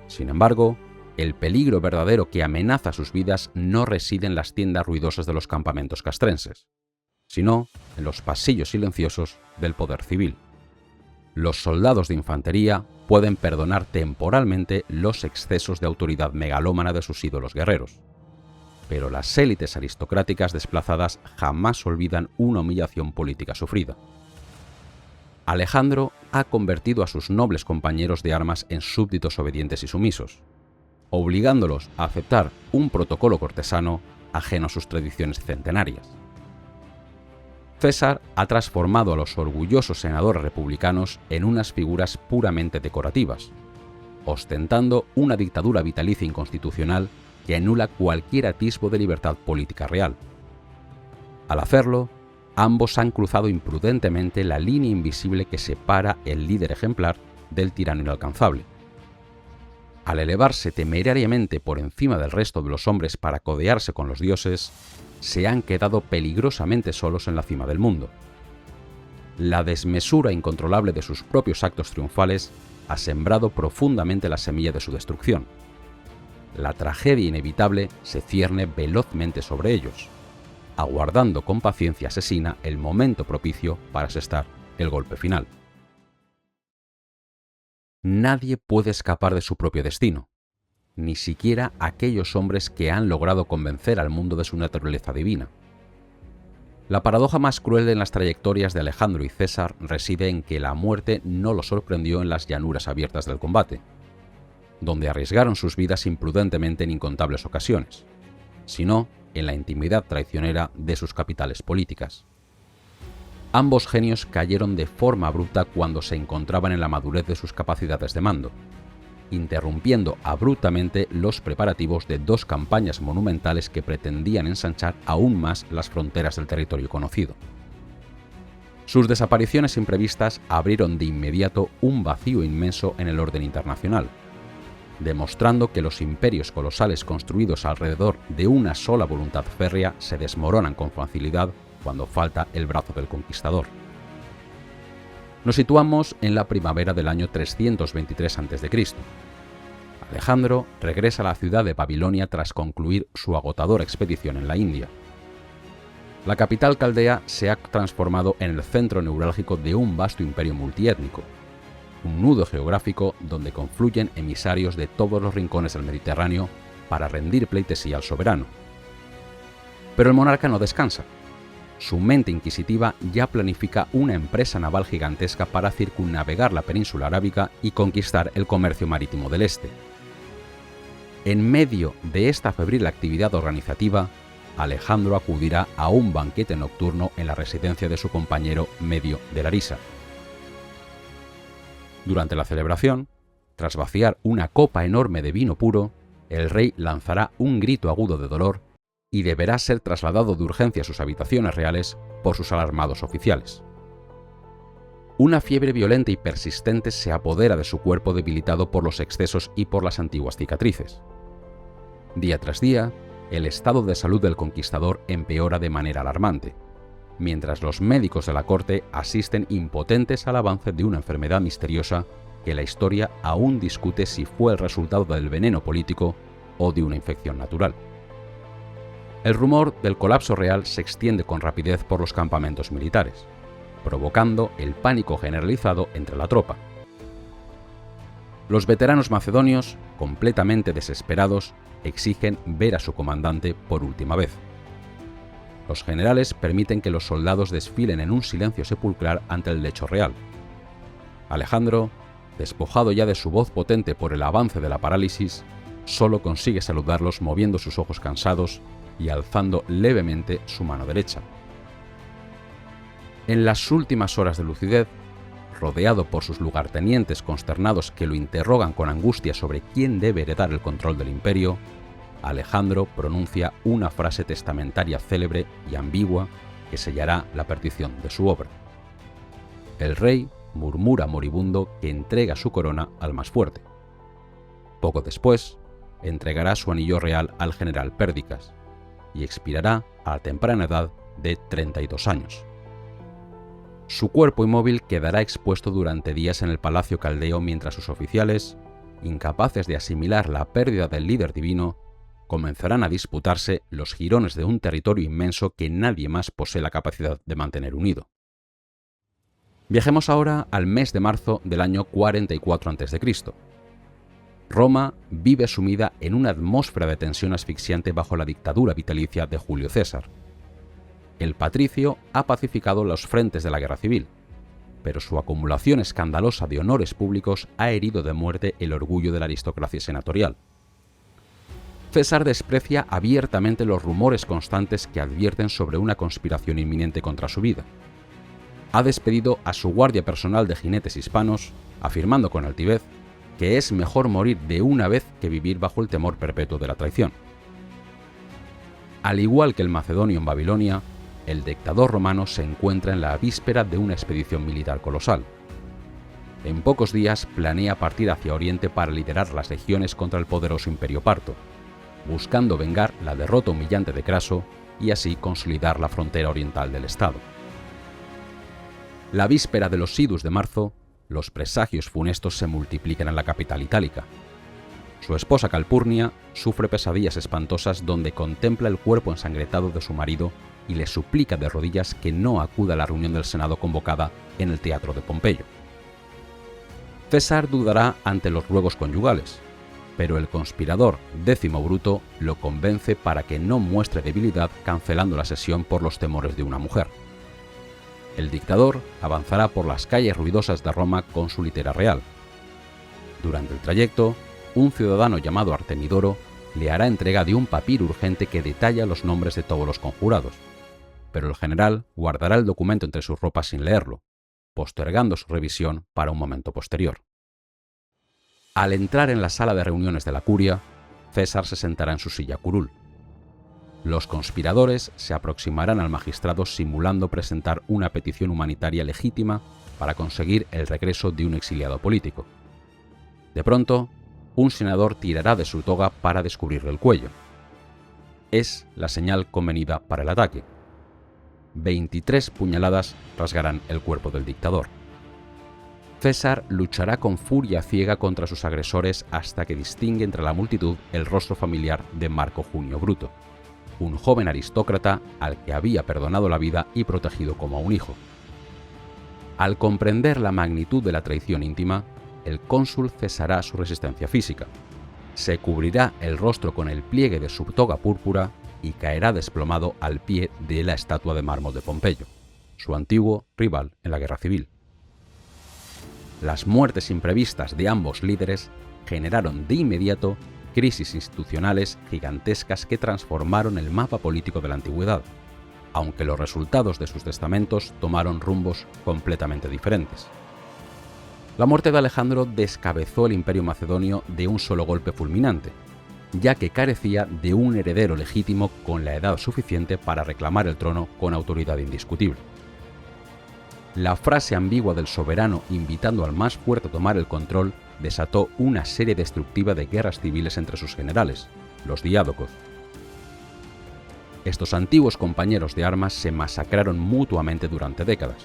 Sin embargo, el peligro verdadero que amenaza sus vidas no reside en las tiendas ruidosas de los campamentos castrenses, sino en los pasillos silenciosos del poder civil. Los soldados de infantería pueden perdonar temporalmente los excesos de autoridad megalómana de sus ídolos guerreros, pero las élites aristocráticas desplazadas jamás olvidan una humillación política sufrida. Alejandro ha convertido a sus nobles compañeros de armas en súbditos obedientes y sumisos, obligándolos a aceptar un protocolo cortesano ajeno a sus tradiciones centenarias. César ha transformado a los orgullosos senadores republicanos en unas figuras puramente decorativas, ostentando una dictadura vitalicia inconstitucional que anula cualquier atisbo de libertad política real. Al hacerlo, ambos han cruzado imprudentemente la línea invisible que separa el líder ejemplar del tirano inalcanzable. Al elevarse temerariamente por encima del resto de los hombres para codearse con los dioses, se han quedado peligrosamente solos en la cima del mundo. La desmesura incontrolable de sus propios actos triunfales ha sembrado profundamente la semilla de su destrucción. La tragedia inevitable se cierne velozmente sobre ellos, aguardando con paciencia asesina el momento propicio para asestar el golpe final. Nadie puede escapar de su propio destino, ni siquiera aquellos hombres que han logrado convencer al mundo de su naturaleza divina. La paradoja más cruel en las trayectorias de Alejandro y César reside en que la muerte no los sorprendió en las llanuras abiertas del combate, donde arriesgaron sus vidas imprudentemente en incontables ocasiones, sino en la intimidad traicionera de sus capitales políticas. Ambos genios cayeron de forma abrupta cuando se encontraban en la madurez de sus capacidades de mando, interrumpiendo abruptamente los preparativos de dos campañas monumentales que pretendían ensanchar aún más las fronteras del territorio conocido. Sus desapariciones imprevistas abrieron de inmediato un vacío inmenso en el orden internacional, demostrando que los imperios colosales construidos alrededor de una sola voluntad férrea se desmoronan con facilidad cuando falta el brazo del conquistador. Nos situamos en la primavera del año 323 a.C. Alejandro regresa a la ciudad de Babilonia tras concluir su agotadora expedición en la India. La capital caldea se ha transformado en el centro neurálgico de un vasto imperio multiétnico, un nudo geográfico donde confluyen emisarios de todos los rincones del Mediterráneo para rendir pleitesía al soberano. Pero el monarca no descansa. Su mente inquisitiva ya planifica una empresa naval gigantesca para circunnavegar la península arábiga y conquistar el comercio marítimo del este. En medio de esta febril actividad organizativa, Alejandro acudirá a un banquete nocturno en la residencia de su compañero Medio de Larisa. Durante la celebración, tras vaciar una copa enorme de vino puro, el rey lanzará un grito agudo de dolor y deberá ser trasladado de urgencia a sus habitaciones reales por sus alarmados oficiales. Una fiebre violenta y persistente se apodera de su cuerpo debilitado por los excesos y por las antiguas cicatrices. Día tras día, el estado de salud del conquistador empeora de manera alarmante, mientras los médicos de la corte asisten impotentes al avance de una enfermedad misteriosa que la historia aún discute si fue el resultado del veneno político o de una infección natural. El rumor del colapso real se extiende con rapidez por los campamentos militares, provocando el pánico generalizado entre la tropa. Los veteranos macedonios, completamente desesperados, exigen ver a su comandante por última vez. Los generales permiten que los soldados desfilen en un silencio sepulcral ante el lecho real. Alejandro, despojado ya de su voz potente por el avance de la parálisis, solo consigue saludarlos moviendo sus ojos cansados y alzando levemente su mano derecha. En las últimas horas de lucidez, rodeado por sus lugartenientes consternados que lo interrogan con angustia sobre quién debe heredar el control del imperio, Alejandro pronuncia una frase testamentaria célebre y ambigua que sellará la perdición de su obra. El rey murmura moribundo que entrega su corona al más fuerte. Poco después, entregará su anillo real al general Pérdicas y expirará a la temprana edad de 32 años. Su cuerpo inmóvil quedará expuesto durante días en el Palacio Caldeo mientras sus oficiales, incapaces de asimilar la pérdida del líder divino, comenzarán a disputarse los jirones de un territorio inmenso que nadie más posee la capacidad de mantener unido. Viajemos ahora al mes de marzo del año 44 a.C. Roma vive sumida en una atmósfera de tensión asfixiante bajo la dictadura vitalicia de Julio César. El patricio ha pacificado los frentes de la guerra civil, pero su acumulación escandalosa de honores públicos ha herido de muerte el orgullo de la aristocracia senatorial. César desprecia abiertamente los rumores constantes que advierten sobre una conspiración inminente contra su vida. Ha despedido a su guardia personal de jinetes hispanos, afirmando con altivez que es mejor morir de una vez que vivir bajo el temor perpetuo de la traición. Al igual que el macedonio en Babilonia, el dictador romano se encuentra en la víspera de una expedición militar colosal. En pocos días planea partir hacia Oriente para liderar las legiones contra el poderoso imperio parto, buscando vengar la derrota humillante de Craso y así consolidar la frontera oriental del estado. La víspera de los idus de marzo, los presagios funestos se multiplican en la capital itálica. Su esposa Calpurnia sufre pesadillas espantosas donde contempla el cuerpo ensangretado de su marido y le suplica de rodillas que no acuda a la reunión del Senado convocada en el teatro de Pompeyo. César dudará ante los ruegos conyugales, pero el conspirador Décimo Bruto lo convence para que no muestre debilidad cancelando la sesión por los temores de una mujer. El dictador avanzará por las calles ruidosas de Roma con su litera real. Durante el trayecto, un ciudadano llamado Artemidoro le hará entrega de un papiro urgente que detalla los nombres de todos los conjurados, pero el general guardará el documento entre sus ropas sin leerlo, postergando su revisión para un momento posterior. Al entrar en la sala de reuniones de la curia, César se sentará en su silla curul. Los conspiradores se aproximarán al magistrado simulando presentar una petición humanitaria legítima para conseguir el regreso de un exiliado político. De pronto, un senador tirará de su toga para descubrirle el cuello. Es la señal convenida para el ataque. 23 puñaladas rasgarán el cuerpo del dictador. César luchará con furia ciega contra sus agresores hasta que distingue entre la multitud el rostro familiar de Marco Junio Bruto, un joven aristócrata al que había perdonado la vida y protegido como a un hijo. Al comprender la magnitud de la traición íntima, el cónsul cesará su resistencia física, se cubrirá el rostro con el pliegue de su toga púrpura y caerá desplomado al pie de la estatua de mármol de Pompeyo, su antiguo rival en la guerra civil. Las muertes imprevistas de ambos líderes generaron de inmediato crisis institucionales gigantescas que transformaron el mapa político de la antigüedad, aunque los resultados de sus testamentos tomaron rumbos completamente diferentes. La muerte de Alejandro descabezó el imperio macedonio de un solo golpe fulminante, ya que carecía de un heredero legítimo con la edad suficiente para reclamar el trono con autoridad indiscutible. La frase ambigua del soberano invitando al más fuerte a tomar el control desató una serie destructiva de guerras civiles entre sus generales, los diádocos. Estos antiguos compañeros de armas se masacraron mutuamente durante décadas,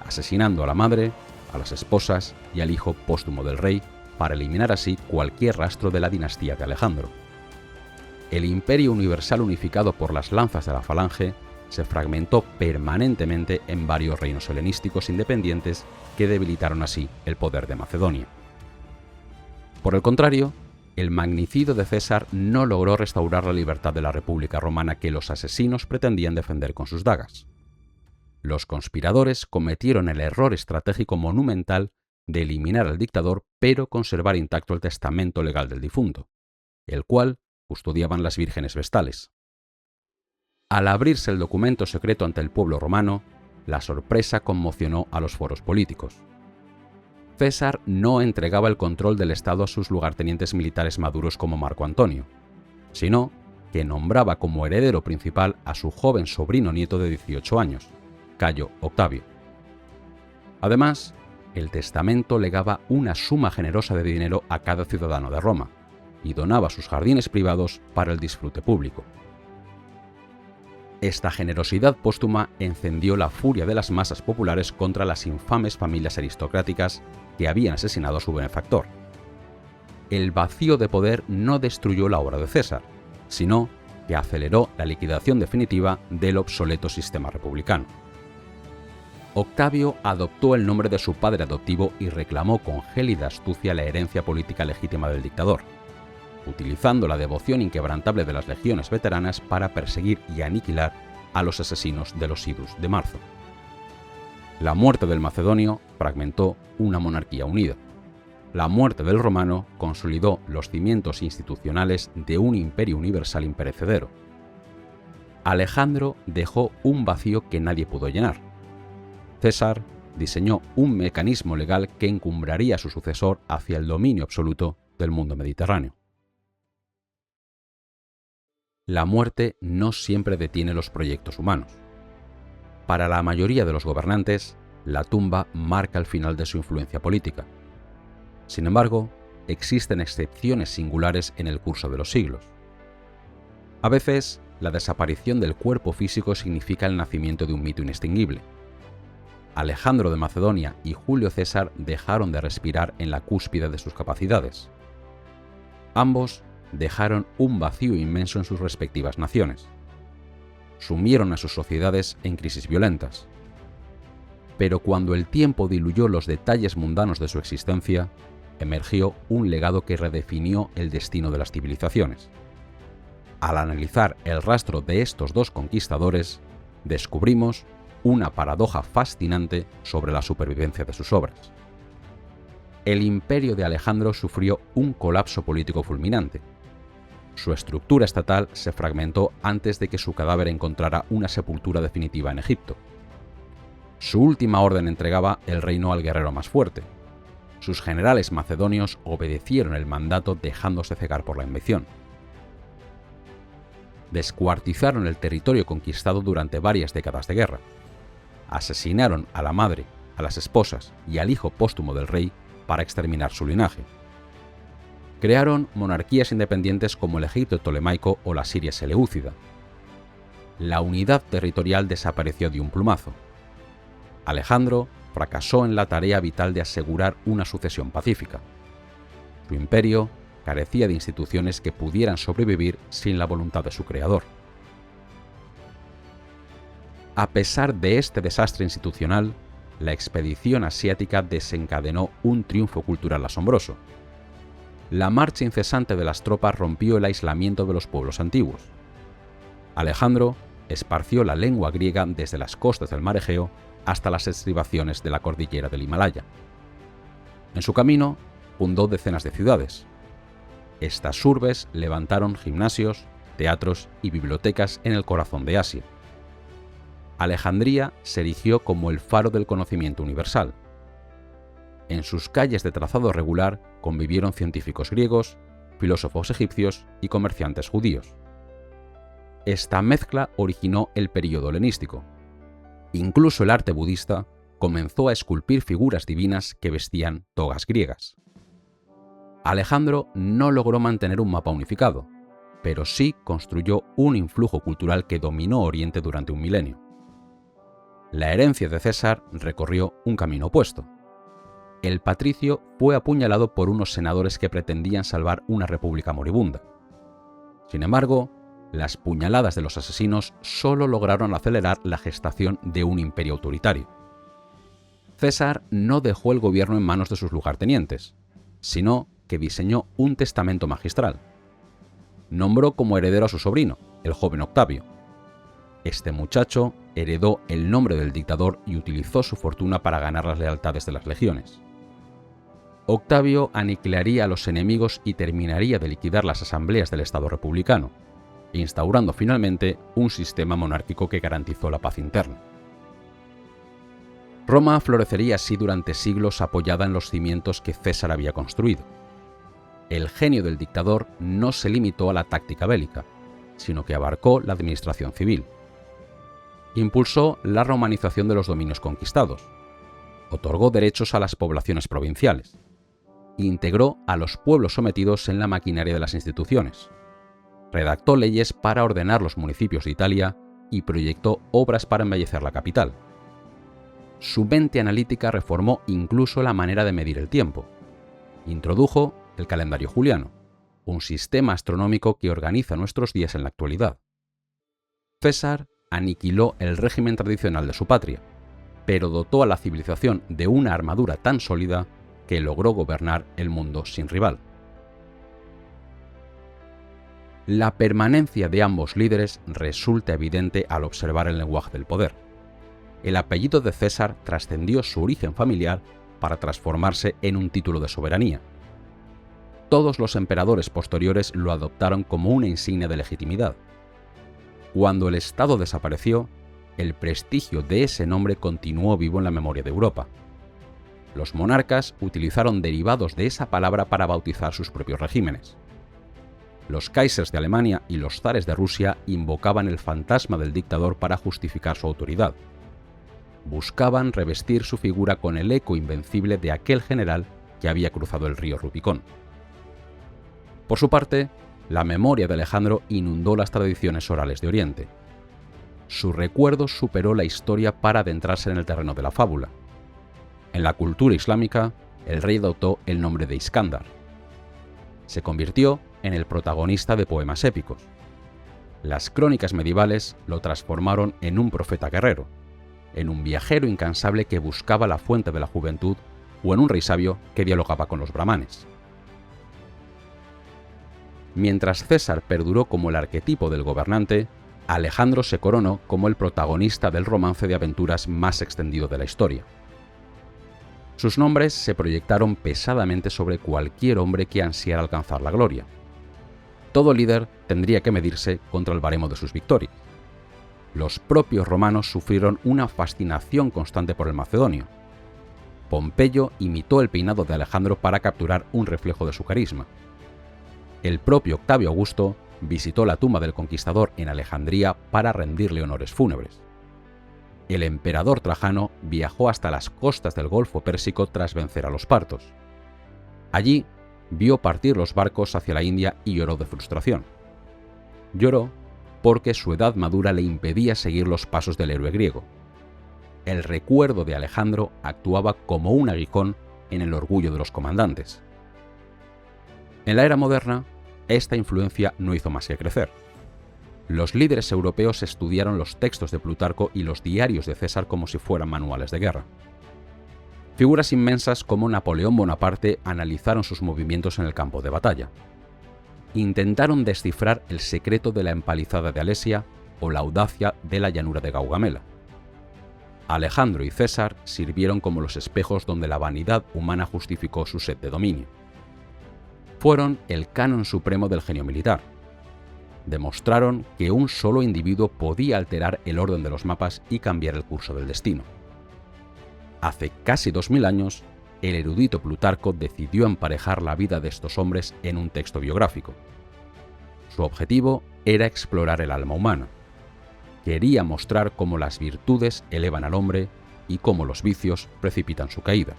asesinando a la madre, a las esposas y al hijo póstumo del rey, para eliminar así cualquier rastro de la dinastía de Alejandro. El imperio universal unificado por las lanzas de la falange se fragmentó permanentemente en varios reinos helenísticos independientes que debilitaron así el poder de Macedonia. Por el contrario, el magnicidio de César no logró restaurar la libertad de la República Romana que los asesinos pretendían defender con sus dagas. Los conspiradores cometieron el error estratégico monumental de eliminar al dictador pero conservar intacto el testamento legal del difunto, el cual custodiaban las vírgenes vestales. Al abrirse el documento secreto ante el pueblo romano, la sorpresa conmocionó a los foros políticos. César no entregaba el control del Estado a sus lugartenientes militares maduros como Marco Antonio, sino que nombraba como heredero principal a su joven sobrino nieto de 18 años, Cayo Octavio. Además, el testamento legaba una suma generosa de dinero a cada ciudadano de Roma y donaba sus jardines privados para el disfrute público. Esta generosidad póstuma encendió la furia de las masas populares contra las infames familias aristocráticas que habían asesinado a su benefactor. El vacío de poder no destruyó la obra de César, sino que aceleró la liquidación definitiva del obsoleto sistema republicano. Octavio adoptó el nombre de su padre adoptivo y reclamó con gélida astucia la herencia política legítima del dictador, utilizando la devoción inquebrantable de las legiones veteranas para perseguir y aniquilar a los asesinos de los idus de marzo. La muerte del macedonio fragmentó una monarquía unida. La muerte del romano consolidó los cimientos institucionales de un imperio universal imperecedero. Alejandro dejó un vacío que nadie pudo llenar. César diseñó un mecanismo legal que encumbraría a su sucesor hacia el dominio absoluto del mundo mediterráneo. La muerte no siempre detiene los proyectos humanos. Para la mayoría de los gobernantes, la tumba marca el final de su influencia política. Sin embargo, existen excepciones singulares en el curso de los siglos. A veces, la desaparición del cuerpo físico significa el nacimiento de un mito inextinguible. Alejandro de Macedonia y Julio César dejaron de respirar en la cúspide de sus capacidades. Ambos dejaron un vacío inmenso en sus respectivas naciones. Sumieron a sus sociedades en crisis violentas. Pero cuando el tiempo diluyó los detalles mundanos de su existencia, emergió un legado que redefinió el destino de las civilizaciones. Al analizar el rastro de estos dos conquistadores, descubrimos una paradoja fascinante sobre la supervivencia de sus obras. El imperio de Alejandro sufrió un colapso político fulminante. Su estructura estatal se fragmentó antes de que su cadáver encontrara una sepultura definitiva en Egipto. Su última orden entregaba el reino al guerrero más fuerte. Sus generales macedonios obedecieron el mandato dejándose cegar por la ambición. Descuartizaron el territorio conquistado durante varias décadas de guerra. Asesinaron a la madre, a las esposas y al hijo póstumo del rey para exterminar su linaje. Crearon monarquías independientes como el Egipto ptolemaico o la Siria seleucida. La unidad territorial desapareció de un plumazo. Alejandro fracasó en la tarea vital de asegurar una sucesión pacífica. Su imperio carecía de instituciones que pudieran sobrevivir sin la voluntad de su creador. A pesar de este desastre institucional, la expedición asiática desencadenó un triunfo cultural asombroso. La marcha incesante de las tropas rompió el aislamiento de los pueblos antiguos. Alejandro esparció la lengua griega desde las costas del mar Egeo hasta las estribaciones de la cordillera del Himalaya. En su camino, fundó decenas de ciudades. Estas urbes levantaron gimnasios, teatros y bibliotecas en el corazón de Asia. Alejandría se erigió como el faro del conocimiento universal. En sus calles de trazado regular convivieron científicos griegos, filósofos egipcios y comerciantes judíos. Esta mezcla originó el período helenístico. Incluso el arte budista comenzó a esculpir figuras divinas que vestían togas griegas. Alejandro no logró mantener un mapa unificado, pero sí construyó un influjo cultural que dominó Oriente durante un milenio. La herencia de César recorrió un camino opuesto. El patricio fue apuñalado por unos senadores que pretendían salvar una república moribunda. Sin embargo, las puñaladas de los asesinos solo lograron acelerar la gestación de un imperio autoritario. César no dejó el gobierno en manos de sus lugartenientes, sino que diseñó un testamento magistral. Nombró como heredero a su sobrino, el joven Octavio. Este muchacho heredó el nombre del dictador y utilizó su fortuna para ganar las lealtades de las legiones. Octavio aniquilaría a los enemigos y terminaría de liquidar las asambleas del Estado republicano, instaurando finalmente un sistema monárquico que garantizó la paz interna. Roma florecería así durante siglos apoyada en los cimientos que César había construido. El genio del dictador no se limitó a la táctica bélica, sino que abarcó la administración civil. Impulsó la romanización de los dominios conquistados, otorgó derechos a las poblaciones provinciales, integró a los pueblos sometidos en la maquinaria de las instituciones, redactó leyes para ordenar los municipios de Italia y proyectó obras para embellecer la capital. Su mente analítica reformó incluso la manera de medir el tiempo. Introdujo el calendario juliano, un sistema astronómico que organiza nuestros días en la actualidad. César aniquiló el régimen tradicional de su patria, pero dotó a la civilización de una armadura tan sólida que logró gobernar el mundo sin rival. La permanencia de ambos líderes resulta evidente al observar el lenguaje del poder. El apellido de César trascendió su origen familiar para transformarse en un título de soberanía. Todos los emperadores posteriores lo adoptaron como una insignia de legitimidad. Cuando el Estado desapareció, el prestigio de ese nombre continuó vivo en la memoria de Europa. Los monarcas utilizaron derivados de esa palabra para bautizar sus propios regímenes. Los kaisers de Alemania y los zares de Rusia invocaban el fantasma del dictador para justificar su autoridad. Buscaban revestir su figura con el eco invencible de aquel general que había cruzado el río Rubicón. Por su parte, la memoria de Alejandro inundó las tradiciones orales de Oriente. Su recuerdo superó la historia para adentrarse en el terreno de la fábula. En la cultura islámica, el rey adoptó el nombre de Iskandar. Se convirtió en el protagonista de poemas épicos. Las crónicas medievales lo transformaron en un profeta guerrero, en un viajero incansable que buscaba la fuente de la juventud o en un rey sabio que dialogaba con los brahmanes. Mientras César perduró como el arquetipo del gobernante, Alejandro se coronó como el protagonista del romance de aventuras más extendido de la historia. Sus nombres se proyectaron pesadamente sobre cualquier hombre que ansiara alcanzar la gloria. Todo líder tendría que medirse contra el baremo de sus victorias. Los propios romanos sufrieron una fascinación constante por el macedonio. Pompeyo imitó el peinado de Alejandro para capturar un reflejo de su carisma. El propio Octavio Augusto visitó la tumba del conquistador en Alejandría para rendirle honores fúnebres. El emperador Trajano viajó hasta las costas del Golfo Pérsico tras vencer a los partos. Allí vio partir los barcos hacia la India y lloró de frustración. Lloró porque su edad madura le impedía seguir los pasos del héroe griego. El recuerdo de Alejandro actuaba como un aguijón en el orgullo de los comandantes. En la era moderna, esta influencia no hizo más que crecer. Los líderes europeos estudiaron los textos de Plutarco y los diarios de César como si fueran manuales de guerra. Figuras inmensas como Napoleón Bonaparte analizaron sus movimientos en el campo de batalla. Intentaron descifrar el secreto de la empalizada de Alesia o la audacia de la llanura de Gaugamela. Alejandro y César sirvieron como los espejos donde la vanidad humana justificó su sed de dominio. fueron el canon supremo del genio militar. Demostraron que un solo individuo podía alterar el orden de los mapas y cambiar el curso del destino. Hace casi 2000 años, el erudito Plutarco decidió emparejar la vida de estos hombres en un texto biográfico. Su objetivo era explorar el alma humana. Quería mostrar cómo las virtudes elevan al hombre y cómo los vicios precipitan su caída.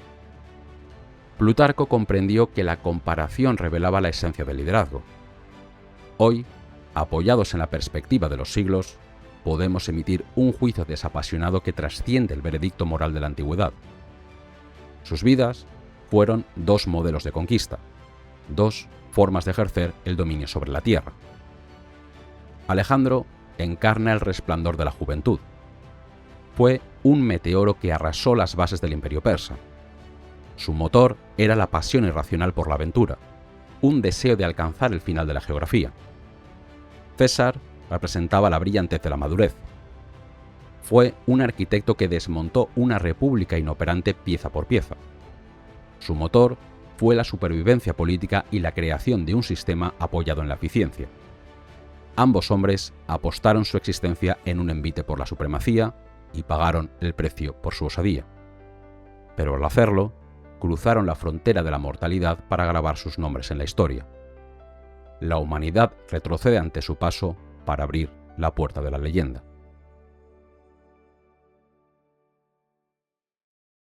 Plutarco comprendió que la comparación revelaba la esencia del liderazgo. Hoy, apoyados en la perspectiva de los siglos, podemos emitir un juicio desapasionado que trasciende el veredicto moral de la antigüedad. Sus vidas fueron dos modelos de conquista, dos formas de ejercer el dominio sobre la tierra. Alejandro encarna el resplandor de la juventud. Fue un meteoro que arrasó las bases del imperio persa. Su motor era la pasión irracional por la aventura, un deseo de alcanzar el final de la geografía. César representaba la brillantez de la madurez. Fue un arquitecto que desmontó una república inoperante pieza por pieza. Su motor fue la supervivencia política y la creación de un sistema apoyado en la eficiencia. Ambos hombres apostaron su existencia en un envite por la supremacía y pagaron el precio por su osadía. Pero al hacerlo, cruzaron la frontera de la mortalidad para grabar sus nombres en la historia. La humanidad retrocede ante su paso para abrir la puerta de la leyenda.